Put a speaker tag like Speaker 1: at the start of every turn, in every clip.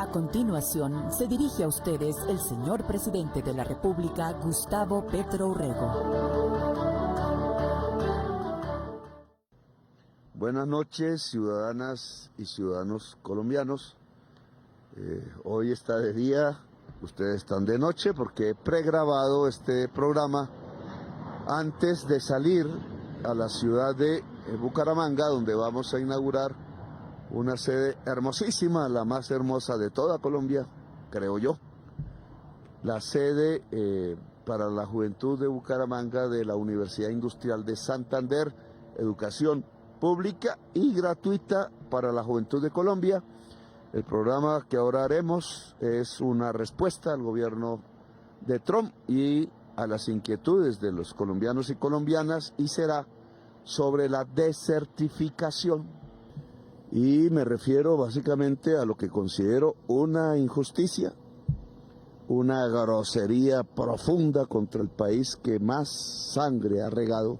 Speaker 1: A continuación, se dirige a ustedes el señor presidente de la República, Gustavo Petro Urrego.
Speaker 2: Buenas noches, ciudadanas y ciudadanos colombianos. Hoy está de día, ustedes están de noche porque he pregrabado este programa antes de salir a la ciudad de Bucaramanga, donde vamos a inaugurar una sede hermosísima, la más hermosa de toda Colombia, creo yo. La sede para la juventud de Bucaramanga de la Universidad Industrial de Santander, educación pública y gratuita para la juventud de Colombia. El programa que ahora haremos es una respuesta al gobierno de Trump y a las inquietudes de los colombianos y colombianas, y será sobre la desertificación. Y me refiero básicamente a lo que considero una injusticia, una grosería profunda contra el país que más sangre ha regado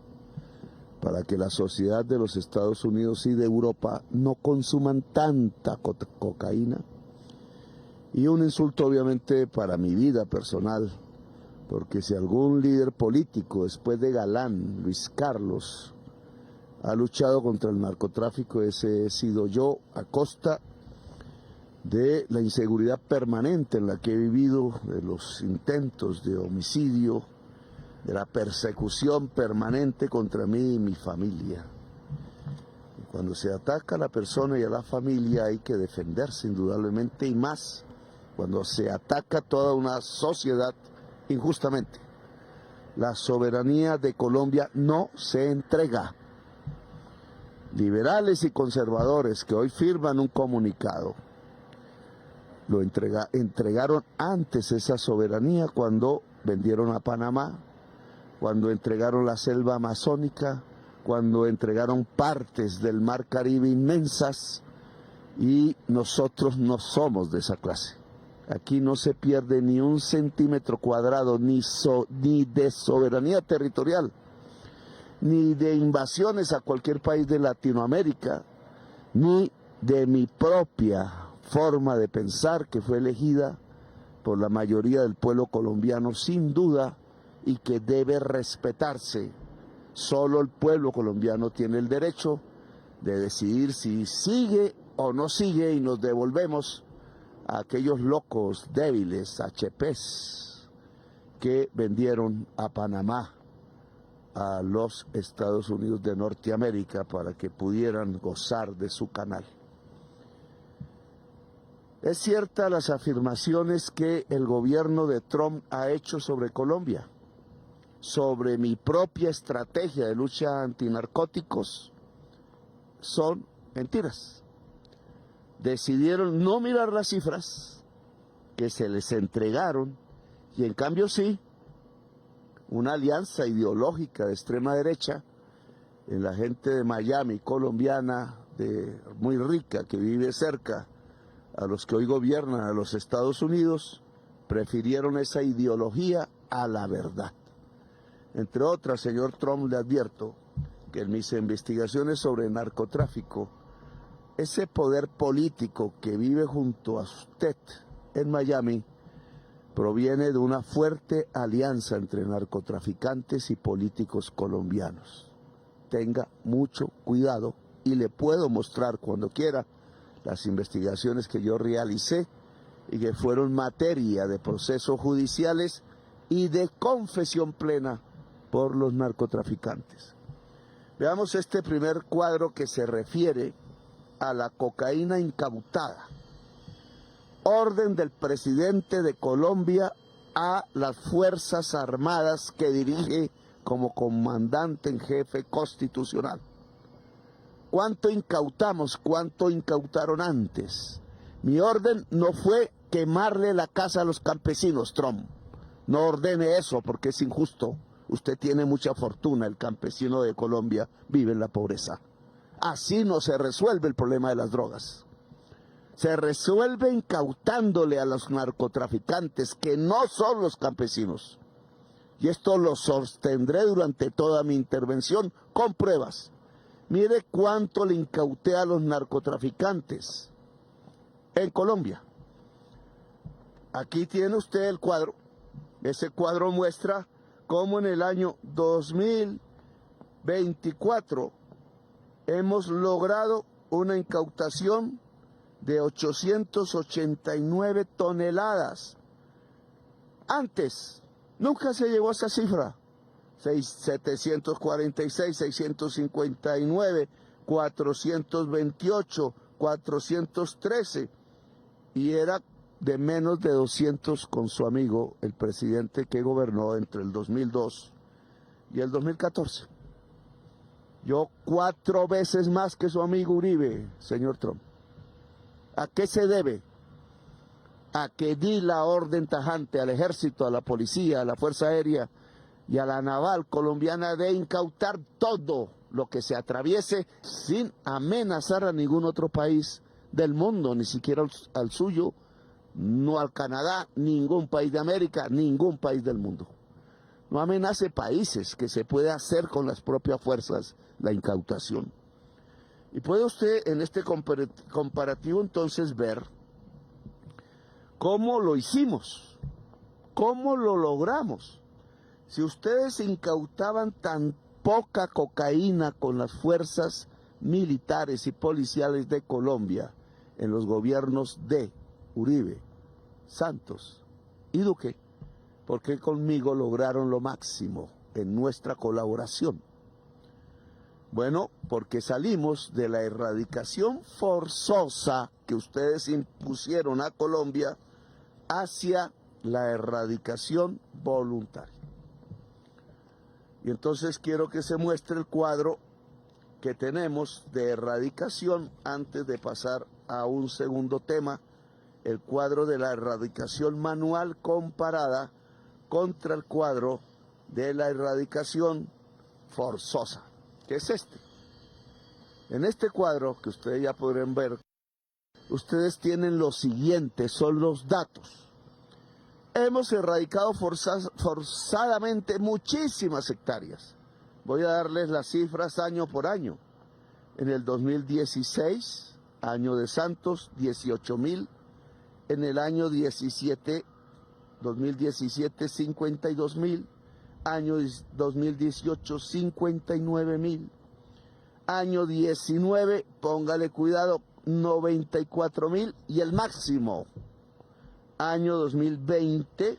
Speaker 2: para que la sociedad de los Estados Unidos y de Europa no consuman tanta cocaína. Y un insulto obviamente para mi vida personal, porque si algún líder político después de Galán, Luis Carlos, ha luchado contra el narcotráfico, ese he sido yo, a costa de la inseguridad permanente en la que he vivido, de los intentos de homicidio, de la persecución permanente contra mí y mi familia. Y cuando se ataca a la persona y a la familia hay que defenderse indudablemente, y más cuando se ataca a toda una sociedad injustamente. La soberanía de Colombia no se entrega. Liberales y conservadores que hoy firman un comunicado lo entregaron antes esa soberanía cuando vendieron a Panamá, cuando entregaron la selva amazónica, cuando entregaron partes del mar Caribe inmensas, y nosotros no somos de esa clase. Aquí no se pierde ni un centímetro cuadrado ni de soberanía territorial, ni de invasiones a cualquier país de Latinoamérica, ni de mi propia forma de pensar que fue elegida por la mayoría del pueblo colombiano sin duda y que debe respetarse Solo el pueblo colombiano tiene el derecho de decidir si sigue o no sigue, y nos devolvemos a aquellos locos débiles, HPs, que vendieron a Panamá a los Estados Unidos de Norteamérica para que pudieran gozar de su canal. Es cierta las afirmaciones que el gobierno de Trump ha hecho sobre Colombia, sobre mi propia estrategia de lucha antinarcóticos. Son mentiras. Decidieron no mirar las cifras que se les entregaron, y en cambio sí, una alianza ideológica de extrema derecha en la gente de Miami, colombiana, muy rica, que vive cerca a los que hoy gobiernan a los Estados Unidos, prefirieron esa ideología a la verdad. Entre otras, señor Trump, le advierto que en mis investigaciones sobre narcotráfico, ese poder político que vive junto a usted en Miami proviene de una fuerte alianza entre narcotraficantes y políticos colombianos. Tenga mucho cuidado, y le puedo mostrar cuando quiera las investigaciones que yo realicé y que fueron materia de procesos judiciales y de confesión plena por los narcotraficantes. Veamos este primer cuadro que se refiere a la cocaína incautada. Orden del presidente de Colombia a las Fuerzas Armadas que dirige como comandante en jefe constitucional. ¿Cuánto incautamos? ¿Cuánto incautaron antes? Mi orden no fue quemarle la casa a los campesinos, Trump. No ordene eso porque es injusto. Usted tiene mucha fortuna, el campesino de Colombia vive en la pobreza. Así no se resuelve el problema de las drogas. Se resuelve incautándole a los narcotraficantes, que no son los campesinos. Y esto lo sostendré durante toda mi intervención con pruebas. Mire cuánto le incauté a los narcotraficantes en Colombia. Aquí tiene usted el cuadro. Ese cuadro muestra cómo en el año 2024 hemos logrado una incautación de 889 toneladas. Antes nunca se llegó a esa cifra. 746, 659, 428, 413, y era de menos de 200 con su amigo, el presidente que gobernó entre el 2002 y el 2014. Yo 4 veces más que su amigo Uribe, señor Trump. ¿A qué se debe? A que di la orden tajante al ejército, a la policía, a la Fuerza Aérea y a la naval colombiana de incautar todo lo que se atraviese sin amenazar a ningún otro país del mundo, ni siquiera al suyo, no al Canadá, ningún país de América, ningún país del mundo. No amenace países, que se puede hacer con las propias fuerzas la incautación. Y puede usted en este comparativo entonces ver cómo lo hicimos, cómo lo logramos. Si ustedes incautaban tan poca cocaína con las fuerzas militares y policiales de Colombia en los gobiernos de Uribe, Santos y Duque, ¿por qué conmigo lograron lo máximo en nuestra colaboración? Bueno, porque salimos de la erradicación forzosa que ustedes impusieron a Colombia hacia la erradicación voluntaria. Y entonces quiero que se muestre el cuadro que tenemos de erradicación antes de pasar a un segundo tema, el cuadro de la erradicación manual comparada contra el cuadro de la erradicación forzosa, que es este. En este cuadro, que ustedes ya podrán ver, ustedes tienen lo siguiente, son los datos. Hemos erradicado forzadamente muchísimas hectáreas. Voy a darles las cifras año por año. En el 2016, año de Santos, 18.000. En el año 2017, 52.000. año 2018 59.000, año 19, póngale cuidado, 94.000 y el máximo, año 2020,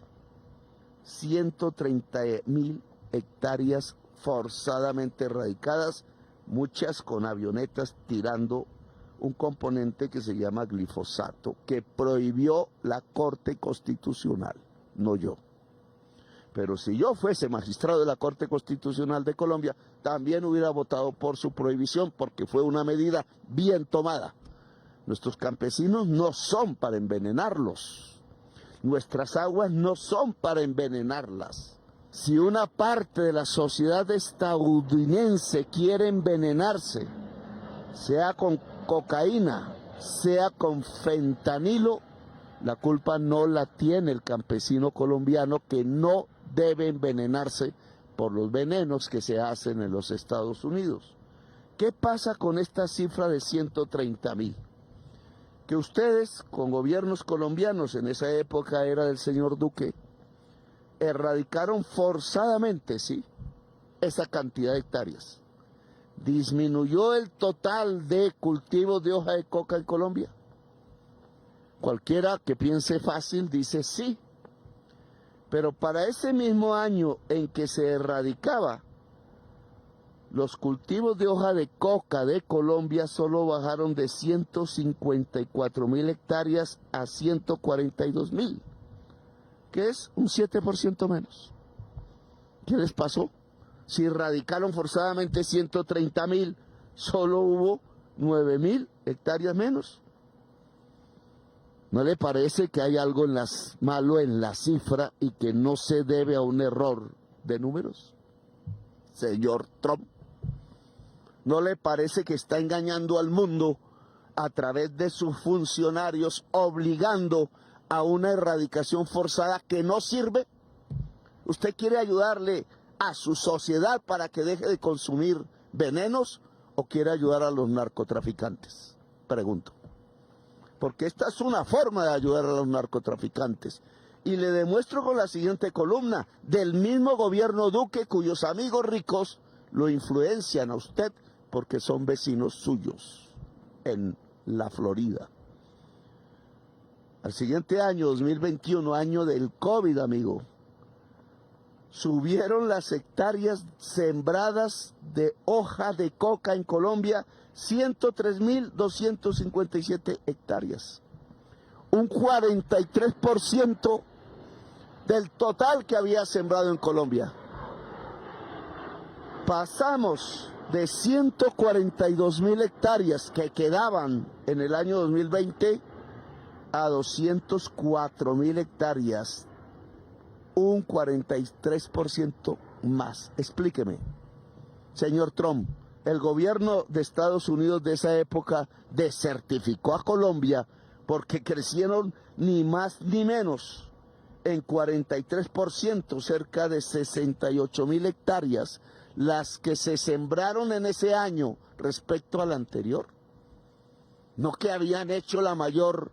Speaker 2: 130.000 hectáreas forzadamente erradicadas, muchas con avionetas tirando un componente que se llama glifosato, que prohibió la Corte Constitucional, no yo. Pero si yo fuese magistrado de la Corte Constitucional de Colombia, también hubiera votado por su prohibición, porque fue una medida bien tomada. Nuestros campesinos no son para envenenarlos. Nuestras aguas no son para envenenarlas. Si una parte de la sociedad estadounidense quiere envenenarse, sea con cocaína, sea con fentanilo, la culpa no la tiene el campesino colombiano, que no debe envenenarse por los venenos que se hacen en los Estados Unidos. ¿Qué pasa con esta cifra de 130.000? Que ustedes, con gobiernos colombianos, en esa época era del señor Duque, erradicaron forzadamente, sí, esa cantidad de hectáreas. ¿Disminuyó el total de cultivos de hoja de coca en Colombia? Cualquiera que piense fácil dice sí. Pero para ese mismo año en que se erradicaba, los cultivos de hoja de coca de Colombia solo bajaron de 154.000 hectáreas a 142.000, que es un 7% menos. ¿Qué les pasó? Si erradicaron forzadamente 130.000, solo hubo 9.000 hectáreas menos. ¿No le parece que hay algo malo en la cifra y que no se debe a un error de números? Señor Trump, ¿no le parece que está engañando al mundo a través de sus funcionarios, obligando a una erradicación forzada que no sirve? ¿Usted quiere ayudarle a su sociedad para que deje de consumir venenos o quiere ayudar a los narcotraficantes? Pregunto. Porque esta es una forma de ayudar a los narcotraficantes. Y le demuestro con la siguiente columna, del mismo gobierno Duque, cuyos amigos ricos lo influencian a usted porque son vecinos suyos en la Florida. Al siguiente año, 2021, año del COVID, amigo, subieron las hectáreas sembradas de hoja de coca en Colombia 103.257 hectáreas. Un 43% del total que había sembrado en Colombia. Pasamos de 142.000 hectáreas que quedaban en el año 2020 a 204.000 hectáreas. Un 43% más. Explíqueme, señor Trump, el gobierno de Estados Unidos de esa época desertificó a Colombia porque crecieron ni más ni menos en 43%, cerca de 68.000 hectáreas, las que se sembraron en ese año respecto al anterior. No que habían hecho la mayor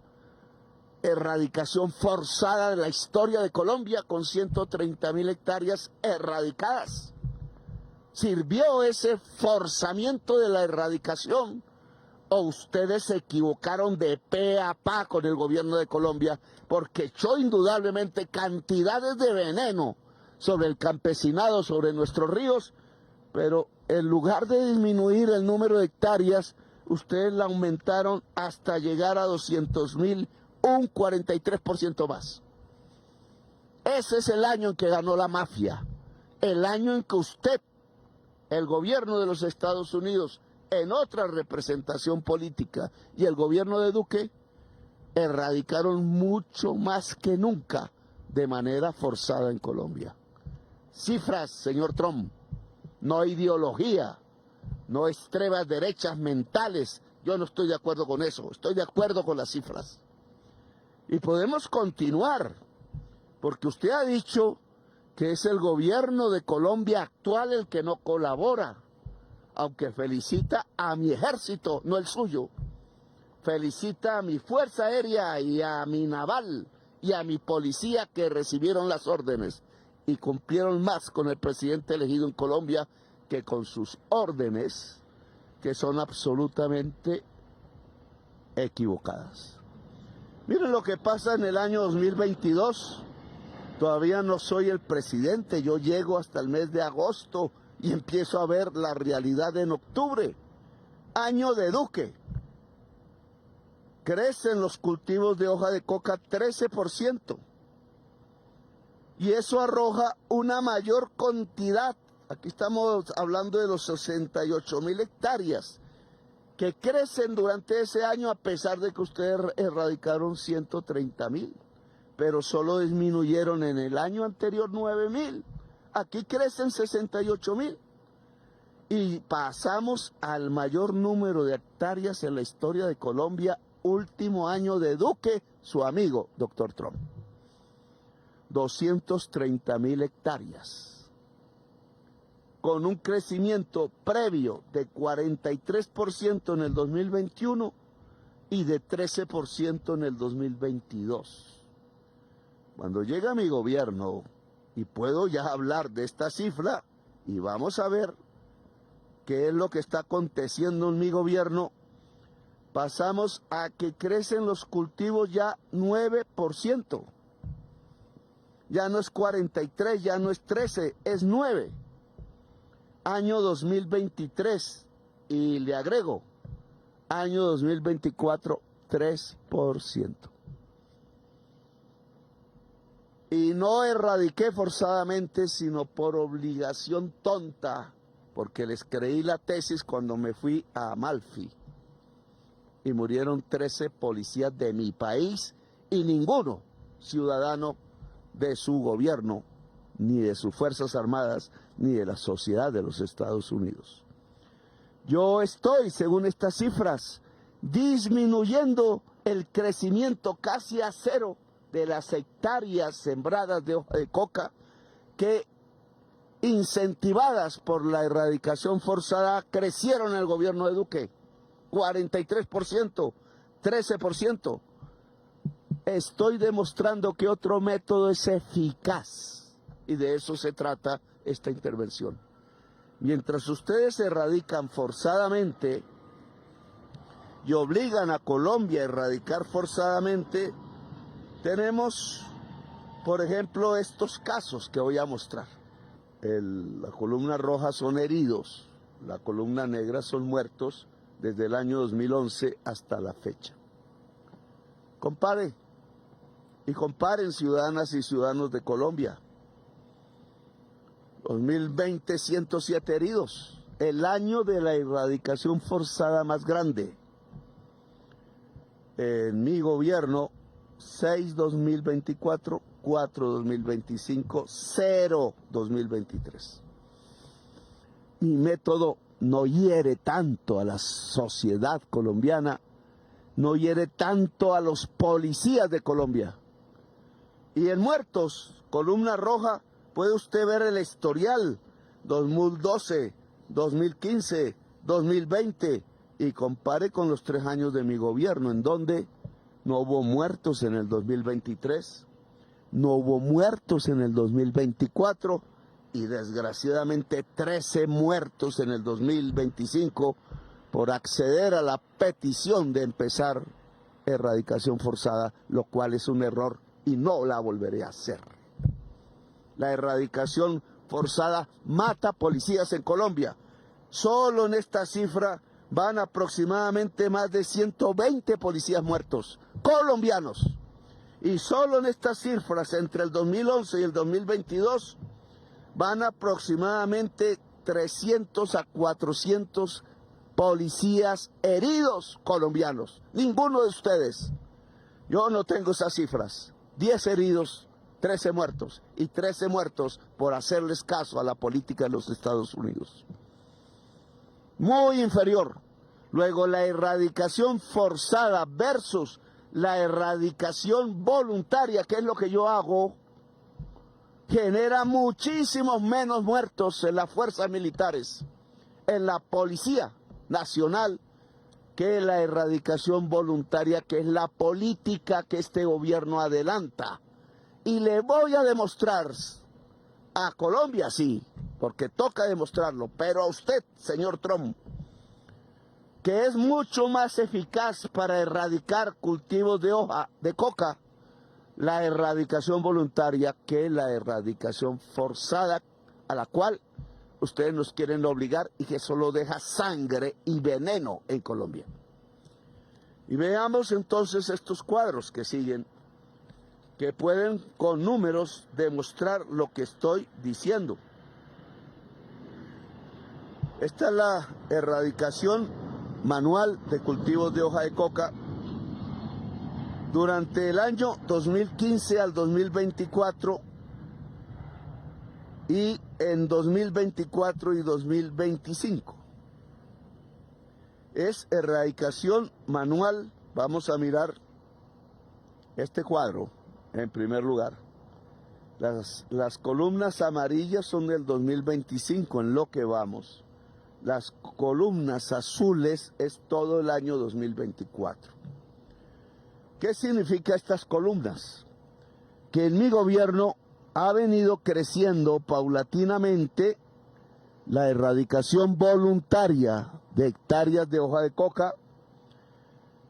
Speaker 2: erradicación forzada de la historia de Colombia, con 130.000 hectáreas erradicadas. ¿Sirvió ese forzamiento de la erradicación o ustedes se equivocaron de pe a pa con el gobierno de Colombia, porque echó indudablemente cantidades de veneno sobre el campesinado, sobre nuestros ríos, pero en lugar de disminuir el número de hectáreas, ustedes la aumentaron hasta llegar a 200.000, un 43% más? Ese es el año en que ganó la mafia, el año en que usted, el gobierno de los Estados Unidos, en otra representación política, y el gobierno de Duque, erradicaron mucho más que nunca de manera forzada en Colombia. Cifras, señor Trump, no ideología, no extremas derechas mentales. Yo no estoy de acuerdo con eso, estoy de acuerdo con las cifras. Y podemos continuar, porque usted ha dicho que es el gobierno de Colombia actual el que no colabora, aunque felicita a mi ejército, no el suyo. Felicita a mi fuerza aérea y a mi naval y a mi policía que recibieron las órdenes. y cumplieron más con el presidente elegido en Colombia que con sus órdenes, que son absolutamente equivocadas. Miren lo que pasa en el año 2022. Todavía no soy el presidente, yo llego hasta el mes de agosto y empiezo a ver la realidad en octubre. Año de Duque. Crecen los cultivos de hoja de coca 13%. Y eso arroja una mayor cantidad. Aquí estamos hablando de los 68.000 hectáreas que crecen durante ese año, a pesar de que ustedes erradicaron 130.000, pero solo disminuyeron en el año anterior 9.000. Aquí crecen 68.000 y pasamos al mayor número de hectáreas en la historia de Colombia, último año de Duque, su amigo, doctor Trump. 230.000 hectáreas, con un crecimiento previo de 43% en el 2021 y de 13% en el 2022. Cuando llega mi gobierno, y puedo ya hablar de esta cifra, y vamos a ver qué es lo que está aconteciendo en mi gobierno, pasamos a que crecen los cultivos ya 9%. Ya no es 43, ya no es 13, es 9. Año 2023, y le agrego, año 2024, 3%. Y no erradiqué forzadamente, sino por obligación tonta, porque les creí la tesis cuando me fui a Amalfi. Y murieron 13 policías de mi país y ninguno ciudadano de su gobierno, ni de sus Fuerzas Armadas, ni de la sociedad de los Estados Unidos. Yo estoy, según estas cifras, disminuyendo el crecimiento casi a cero de las hectáreas sembradas de hoja de coca que, incentivadas por la erradicación forzada, crecieron en el gobierno de Duque. 43%, 13%. Estoy demostrando que otro método es eficaz y de eso se trata esta intervención. Mientras ustedes erradican forzadamente y obligan a Colombia a erradicar forzadamente, tenemos, por ejemplo, estos casos que voy a mostrar. La columna roja son heridos, la columna negra son muertos desde el año 2011 hasta la fecha. Compare. Y comparen, ciudadanas y ciudadanos de Colombia. 2020, 107 heridos. El año de la erradicación forzada más grande. En mi gobierno, 6 2024, 4 2025, 0 2023. Mi método no hiere tanto a la sociedad colombiana, no hiere tanto a los policías de Colombia. Y en muertos, columna roja, puede usted ver el historial 2012, 2015, 2020 y compare con los 3 años de mi gobierno, en donde no hubo muertos en el 2023, no hubo muertos en el 2024 y desgraciadamente 13 muertos en el 2025 por acceder a la petición de empezar erradicación forzada, lo cual es un error y no la volveré a hacer. La erradicación forzada mata policías en Colombia. Solo en esta cifra van aproximadamente más de 120 policías muertos, colombianos. Y solo en estas cifras, entre el 2011 y el 2022, van aproximadamente 300 a 400 policías heridos colombianos. Ninguno de ustedes. Yo no tengo esas cifras. 10 heridos, 13 muertos. Y 13 muertos por hacerles caso a la política de los Estados Unidos. Muy inferior. Luego, la erradicación forzada versus la erradicación voluntaria, que es lo que yo hago, genera muchísimos menos muertos en las fuerzas militares, en la Policía Nacional, que la erradicación voluntaria, que es la política que este gobierno adelanta. Y le voy a demostrar A Colombia sí, porque toca demostrarlo, pero a usted, señor Trump, que es mucho más eficaz para erradicar cultivos de hoja de coca, la erradicación voluntaria que la erradicación forzada, a la cual ustedes nos quieren obligar y que solo deja sangre y veneno en Colombia. Y veamos entonces estos cuadros que siguen, que pueden con números demostrar lo que estoy diciendo. Esta es la erradicación manual de cultivos de hoja de coca durante el año 2015 al 2024 y en 2024 y 2025. Es erradicación manual. Vamos a mirar este cuadro en primer lugar. Las columnas amarillas son del 2025, en lo que vamos. Las columnas azules es todo el año 2024. ¿Qué significa estas columnas? Que en mi gobierno ha venido creciendo paulatinamente la erradicación voluntaria de hectáreas de hoja de coca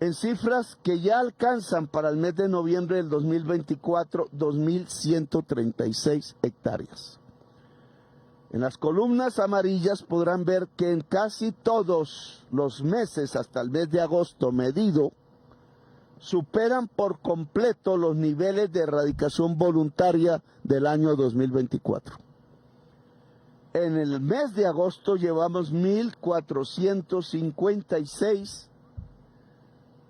Speaker 2: en cifras que ya alcanzan para el mes de noviembre del 2024 2.136 hectáreas. En las columnas amarillas podrán ver que en casi todos los meses hasta el mes de agosto medido superan por completo los niveles de erradicación voluntaria del año 2024. En el mes de agosto llevamos 1.456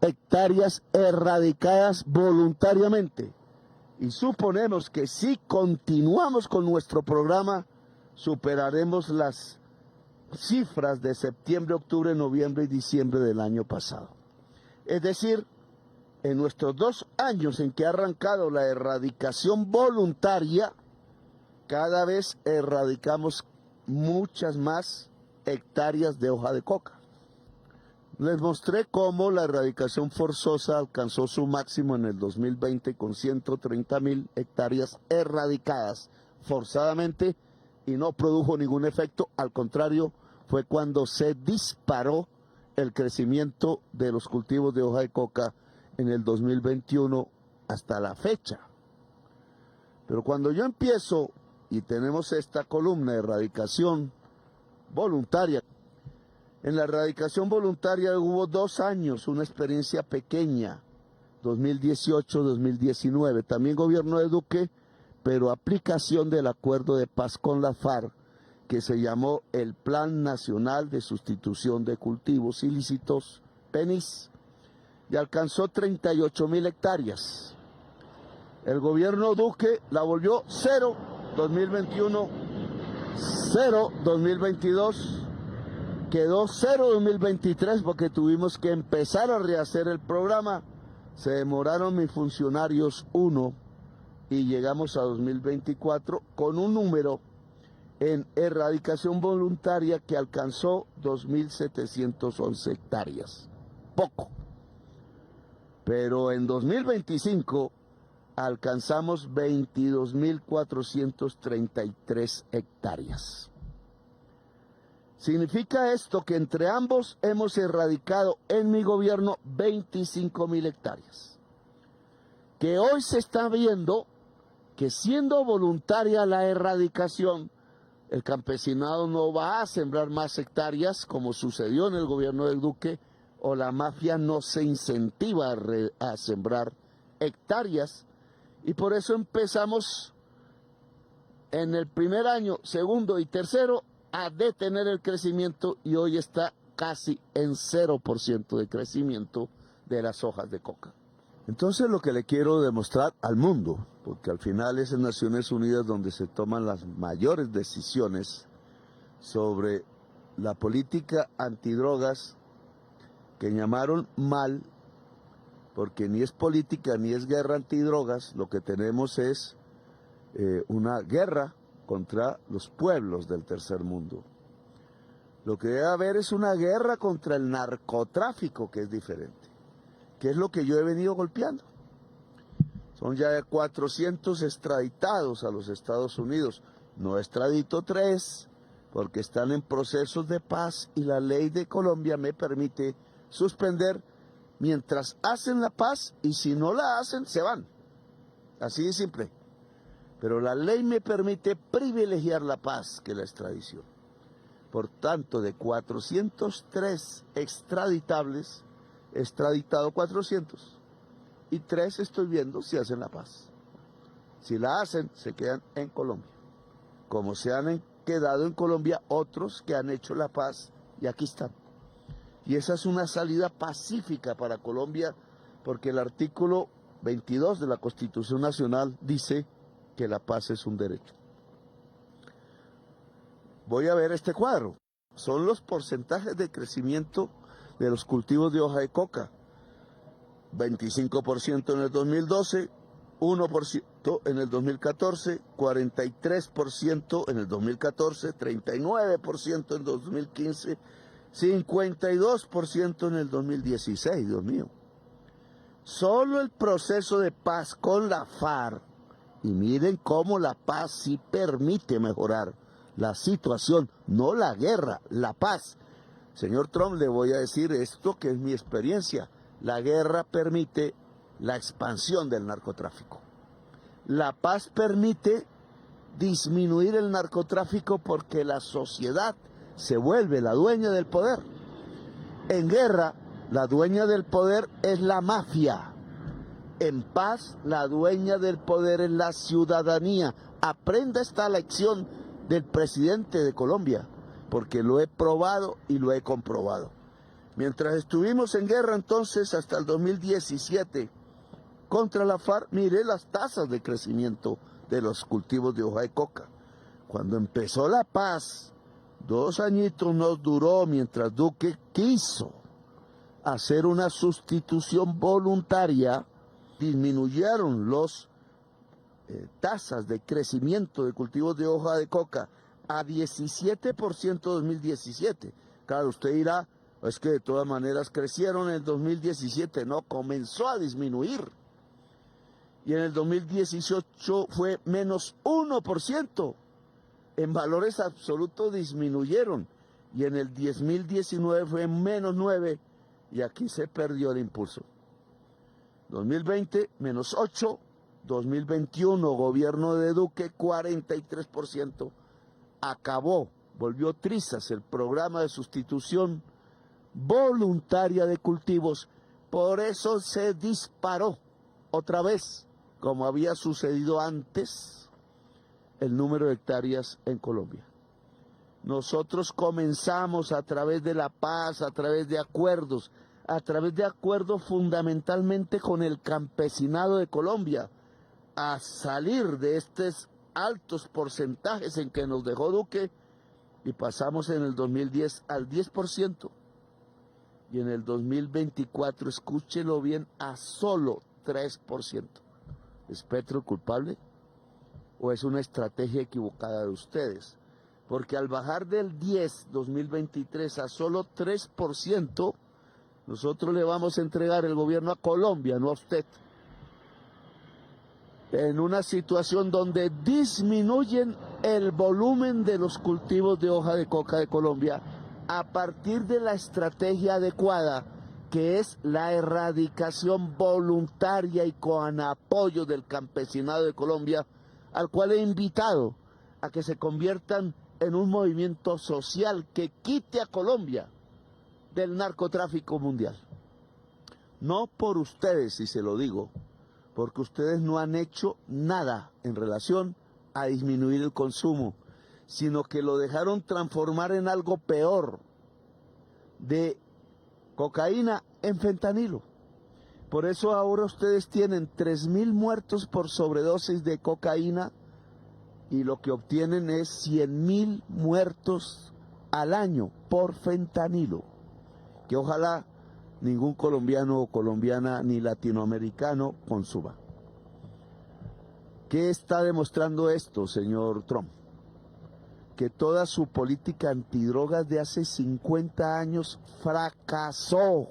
Speaker 2: hectáreas erradicadas voluntariamente. Y suponemos que si continuamos con nuestro programa, superaremos las cifras de septiembre, octubre, noviembre y diciembre del año pasado. Es decir, en nuestros 2 años en que ha arrancado la erradicación voluntaria, cada vez erradicamos muchas más hectáreas de hoja de coca. Les mostré cómo la erradicación forzosa alcanzó su máximo en el 2020 con 130.000 hectáreas erradicadas forzadamente y no produjo ningún efecto. Al contrario, fue cuando se disparó el crecimiento de los cultivos de hoja de coca en el 2021 hasta la fecha. Pero cuando yo empiezo y tenemos esta columna de erradicación voluntaria, en la erradicación voluntaria hubo 2 años, una experiencia pequeña, 2018-2019, también gobierno de Duque, pero aplicación del acuerdo de paz con la FARC, que se llamó el Plan Nacional de Sustitución de Cultivos Ilícitos, PENIS, y alcanzó 38.000 hectáreas. El gobierno Duque la volvió 0, 2021, 0, 2022, quedó 0, 2023, porque tuvimos que empezar a rehacer el programa. Se demoraron mis funcionarios 1 y llegamos a 2024 con un número en erradicación voluntaria que alcanzó 2.711 hectáreas. Poco. Pero en 2025 alcanzamos 22.433 hectáreas. Significa esto que entre ambos hemos erradicado en mi gobierno 25.000 hectáreas. Que hoy se está viendo que siendo voluntaria la erradicación, el campesinado no va a sembrar más hectáreas como sucedió en el gobierno del Duque, o la mafia no se incentiva a sembrar hectáreas, y por eso empezamos en el primer año, segundo y tercero a detener el crecimiento, y hoy está casi en 0% de crecimiento de las hojas de coca. Entonces lo que le quiero demostrar al mundo, porque al final es en Naciones Unidas donde se toman las mayores decisiones sobre la política antidrogas, que llamaron mal, porque ni es política ni es guerra antidrogas, lo que tenemos es una guerra contra los pueblos del tercer mundo. Lo que debe haber es una guerra contra el narcotráfico, que es diferente, que es lo que yo he venido golpeando. Son ya 400 extraditados a los Estados Unidos, no extradito 3, porque están en procesos de paz y la ley de Colombia me permite suspender mientras hacen la paz, y si no la hacen, se van. Así de simple. Pero la ley me permite privilegiar la paz que la extradición. Por tanto, de 403 extraditables, he extraditado 400. Y 3 estoy viendo si hacen la paz. Si la hacen, se quedan en Colombia. Como se han quedado en Colombia otros que han hecho la paz y aquí están. Y esa es una salida pacífica para Colombia, porque el artículo 22 de la Constitución Nacional dice que la paz es un derecho. Voy a ver este cuadro. Son los porcentajes de crecimiento de los cultivos de hoja de coca. 25% en el 2012, 1% en el 2014, 43% en el 2014, 39% en el 2015, 52% en el 2016, Dios mío. Solo el proceso de paz con la FARC, y miren cómo la paz sí permite mejorar la situación, no la guerra, la paz. Señor Trump, le voy a decir esto que es mi experiencia. La guerra permite la expansión del narcotráfico. La paz permite disminuir el narcotráfico porque la sociedad se vuelve la dueña del poder. En guerra, la dueña del poder es la mafia. En paz, la dueña del poder es la ciudadanía. Aprenda esta lección del presidente de Colombia, porque lo he probado y lo he comprobado. Mientras estuvimos en guerra entonces, hasta el 2017, contra la FARC, miré las tasas de crecimiento de los cultivos de hoja de coca. Cuando empezó la paz, 2 añitos nos duró mientras Duque quiso hacer una sustitución voluntaria, disminuyeron los tasas de crecimiento de cultivos de hoja de coca a 17% en 2017. Claro, usted dirá, es que de todas maneras crecieron en el 2017. No, comenzó a disminuir. Y en el 2018 fue menos 1%. En valores absolutos disminuyeron. Y en el 2019 fue menos 9%. Y aquí se perdió el impulso. 2020, menos 8%. 2021, gobierno de Duque, 43%. Acabó, volvió trizas el programa de sustitución voluntaria de cultivos. Por eso se disparó otra vez, como había sucedido antes, el número de hectáreas en Colombia. Nosotros comenzamos a través de la paz, a través de acuerdos fundamentalmente con el campesinado de Colombia, a salir de estos altos porcentajes en que nos dejó Duque, y pasamos en el 2010 al 10%, y en el 2024, escúchelo bien, a solo 3%. ¿Es Petro culpable o es una estrategia equivocada de ustedes? Porque al bajar del 2023 a solo 3%, nosotros le vamos a entregar el gobierno a Colombia, no a usted, en una situación donde disminuyen el volumen de los cultivos de hoja de coca de Colombia a partir de la estrategia adecuada, que es la erradicación voluntaria y con apoyo del campesinado de Colombia, al cual he invitado a que se conviertan en un movimiento social que quite a Colombia del narcotráfico mundial. No por ustedes, y se lo digo, porque ustedes no han hecho nada en relación a disminuir el consumo, sino que lo dejaron transformar en algo peor, de cocaína en fentanilo. Por eso ahora ustedes tienen 3.000 muertos por sobredosis de cocaína, y lo que obtienen es 100.000 muertos al año por fentanilo, que ojalá ningún colombiano o colombiana ni latinoamericano consuma. ¿Qué está demostrando esto, señor Trump? Que toda su política antidrogas de hace 50 años fracasó.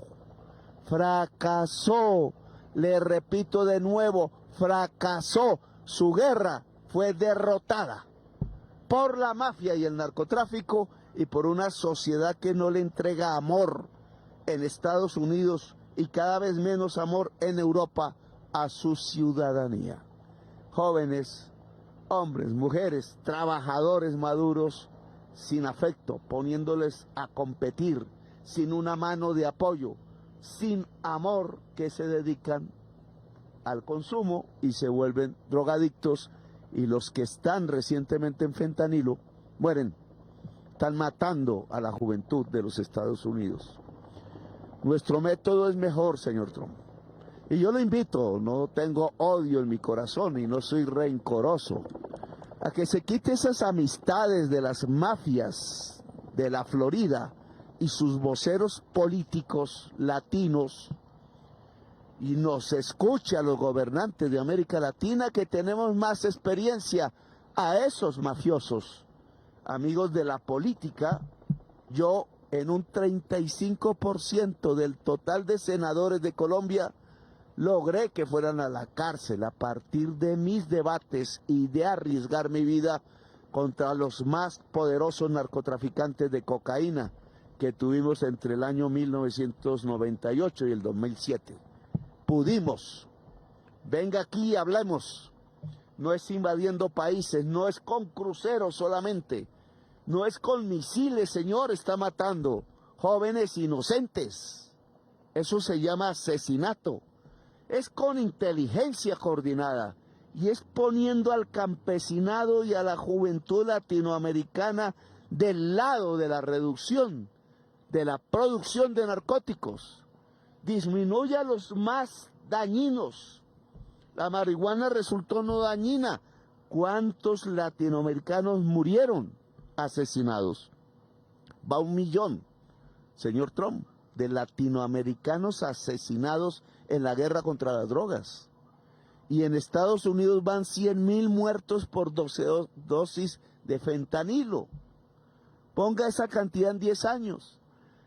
Speaker 2: Fracasó. Le repito de nuevo, fracasó. Su guerra fue derrotada. por la mafia y el narcotráfico y por una sociedad que no le entrega amor en Estados Unidos y cada vez menos amor en Europa a su ciudadanía. Jóvenes, hombres, mujeres, trabajadores maduros, sin afecto, poniéndoles a competir, sin una mano de apoyo, sin amor, que se dedican al consumo y se vuelven drogadictos, y los que están recientemente en fentanilo mueren, están matando a la juventud de los Estados Unidos. Nuestro método es mejor, señor Trump. Y yo lo invito, no tengo odio en mi corazón y no soy rencoroso, a que se quite esas amistades de las mafias de la Florida y sus voceros políticos latinos y nos escuche a los gobernantes de América Latina, que tenemos más experiencia, a esos mafiosos. Amigos de la política, yo en un 35% del total de senadores de Colombia logré que fueran a la cárcel a partir de mis debates y de arriesgar mi vida contra los más poderosos narcotraficantes de cocaína que tuvimos entre el año 1998 y el 2007. Pudimos. Venga aquí y hablemos. No es invadiendo países, no es con cruceros solamente, no es con misiles, señor, está matando jóvenes inocentes. Eso se llama asesinato. Es con inteligencia coordinada y es poniendo al campesinado y a la juventud latinoamericana del lado de la reducción de la producción de narcóticos. Disminuye a los más dañinos. La marihuana resultó no dañina. ¿Cuántos latinoamericanos murieron asesinados? Va 1 millón, señor Trump, de latinoamericanos asesinados en la guerra contra las drogas. Y en Estados Unidos van 100,000 muertos por 12 dosis de fentanilo. Ponga esa cantidad en 10 años.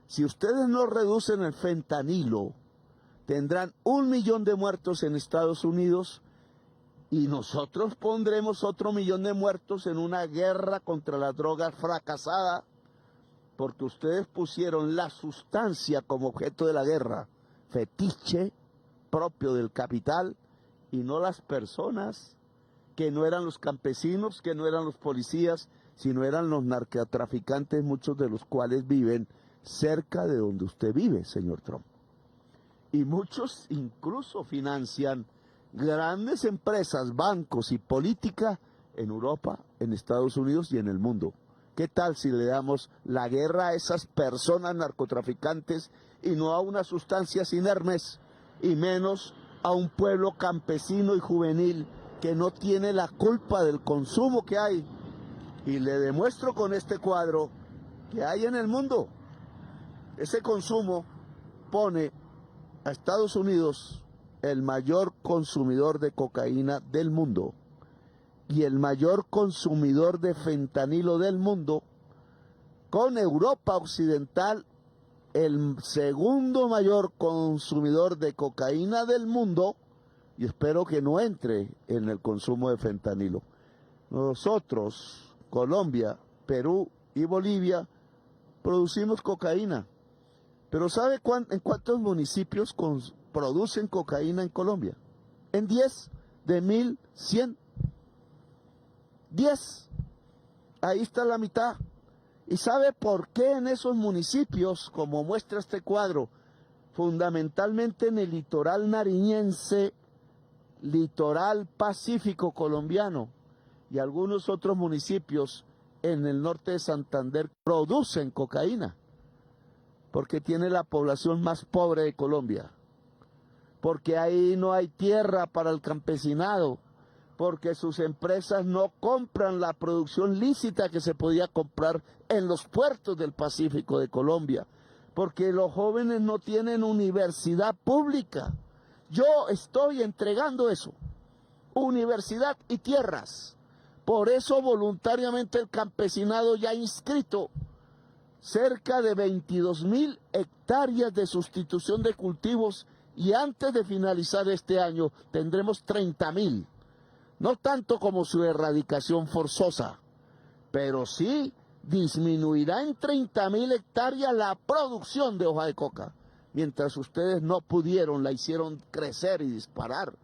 Speaker 2: Si ustedes no reducen el fentanilo, tendrán 1 millón de muertos en Estados Unidos y nosotros pondremos otro 1 millón de muertos en una guerra contra las drogas fracasada, porque ustedes pusieron la sustancia como objeto de la guerra, fetiche propio del capital, y no las personas, que no eran los campesinos, que no eran los policías, sino eran los narcotraficantes, muchos de los cuales viven cerca de donde usted vive, señor Trump. Y muchos incluso financian grandes empresas, bancos y política en Europa, en Estados Unidos y en el mundo. ¿Qué tal si le damos la guerra a esas personas narcotraficantes y no a una sustancia inermes, y menos a un pueblo campesino y juvenil que no tiene la culpa del consumo que hay? Y le demuestro con este cuadro que hay en el mundo. Ese consumo pone a Estados Unidos el mayor consumidor de cocaína del mundo y el mayor consumidor de fentanilo del mundo, con Europa Occidental el segundo mayor consumidor de cocaína del mundo, y espero que no entre en el consumo de fentanilo. Nosotros, Colombia, Perú y Bolivia, producimos cocaína. Pero ¿sabe en cuántos municipios producen cocaína en Colombia? En 10 de 1.100. 10. Ahí está la mitad. ¿Y sabe por qué en esos municipios, como muestra este cuadro, fundamentalmente en el litoral nariñense, litoral pacífico colombiano y algunos otros municipios en el norte de Santander, producen cocaína? Porque tiene la población más pobre de Colombia, porque ahí no hay tierra para el campesinado, porque sus empresas no compran la producción lícita que se podía comprar en los puertos del Pacífico de Colombia, porque los jóvenes no tienen universidad pública. Yo estoy entregando eso, universidad y tierras. Por eso voluntariamente el campesinado ya ha inscrito cerca de 22,000 hectáreas de sustitución de cultivos, y antes de finalizar este año tendremos 30,000. No tanto como su erradicación forzosa, pero sí disminuirá en 30.000 hectáreas la producción de hoja de coca. Mientras ustedes no pudieron, la hicieron crecer y disparar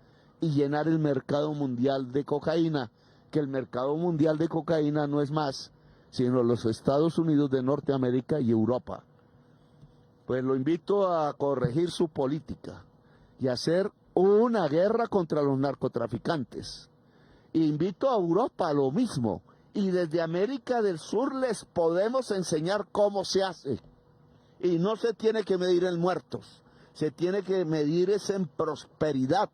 Speaker 2: y llenar el mercado mundial de cocaína, que el mercado mundial de cocaína no es más sino los Estados Unidos de Norteamérica y Europa. Pues lo invito a corregir su política y a hacer una guerra contra los narcotraficantes. Invito a Europa a lo mismo, y desde América del Sur les podemos enseñar cómo se hace. Y no se tiene que medir en muertos, se tiene que medir es en prosperidad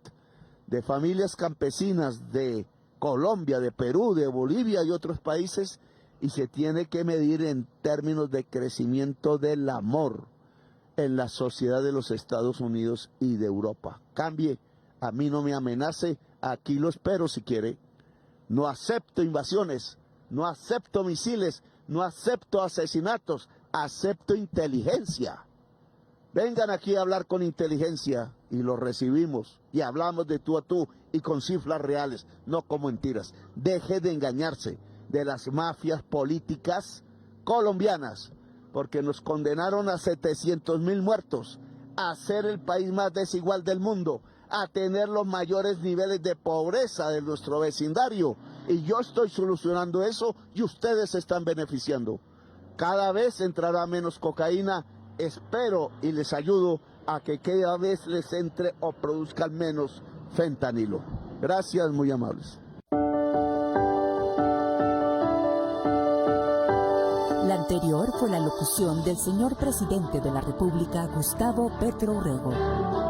Speaker 2: de familias campesinas de Colombia, de Perú, de Bolivia y otros países, y se tiene que medir en términos de crecimiento del amor en la sociedad de los Estados Unidos y de Europa. Cambie, a mí no me amenace, aquí lo espero si quiere. No acepto invasiones, no acepto misiles, no acepto asesinatos, acepto inteligencia. Vengan aquí a hablar con inteligencia y lo recibimos y hablamos de tú a tú y con cifras reales, no con mentiras. Deje de engañarse de las mafias políticas colombianas, porque nos condenaron a 700.000 muertos, a ser el país más desigual del mundo, a tener los mayores niveles de pobreza de nuestro vecindario. Y yo estoy solucionando eso y ustedes se están beneficiando. Cada vez entrará menos cocaína, espero y les ayudo a que cada vez les entre o produzcan menos fentanilo. Gracias, muy amables.
Speaker 1: La anterior fue la locución del señor presidente de la República, Gustavo Petro Urrego.